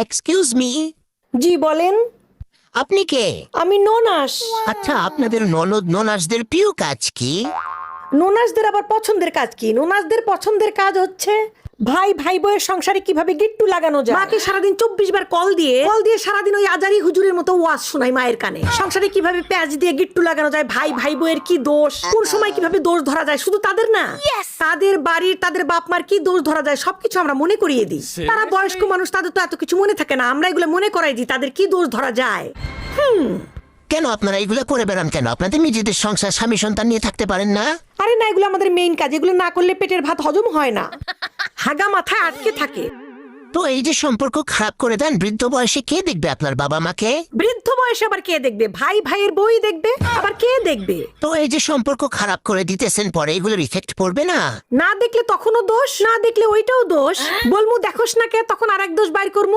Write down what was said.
Excuse me, জি বলেন। আপনি কে? আমি ননাস। আচ্ছা, আপনাদের ননদ ননাসদের প্রিয় কাজ কি? ননাসদের আবার পছন্দের কাজ কি? ননাসদের পছন্দের কাজ হচ্ছে ভাই ভাই বউয়ের সংসারে কিভাবে গিট্টু লাগানো যায়। মাকে সারাদিন 24 বার কল দিয়ে সারাদিন ওই আজারি হুজুরের মতো ওয়াজ শোনায় মায়ের কানে। সংসারে কিভাবে পেঁয়াজ দিয়ে গিট্টু লাগানো যায়, ভাই ভাই বউয়ের কি দোষ, কোন সময় কিভাবে দোষ ধরা যায়, শুধু তাদের না, তাদের বাড়ির তাদের বাপ মার কি দোষ ধরা যায় সবকিছু আমরা মনে করিয়ে দিই। তারা বয়স্ক মানুষ, তাদের তো এত কিছু মনে থাকে না, আমরা এগুলো মনে করাই দিই তাদের কি দোষ ধরা যায়। কেন আপনারা এগুলো করে বেড়ান কেন? আপনাদের নিজেদের সংসার স্বামী সন্তান নিয়ে থাকতে পারেন না? আরে না, এগুলো আমাদের মেইন কাজ, এগুলো না করলে পেটের ভাত হজম হয় না, হাগা মাথায় আটকে থাকে। তো এই যে সম্পর্ক খারাপ করে দেন, বৃদ্ধ বয়সে কে দেখবে আপনার বাবা মাকে? বৃদ্ধ বয়সে আবার কে দেখবে? ভাই ভাইয়ের বই দেখবে, আবার কে দেখবে? তো এই যে সম্পর্ক খারাপ করে দিতেছেন, পরে এগুলোর ইফেক্ট পড়বে না? না দেখলে তখনও দোষ, না দেখলে ওইটাও দোষ। বলমু দেখোস না কে, তখন আর এক দোষ বাইর করমু।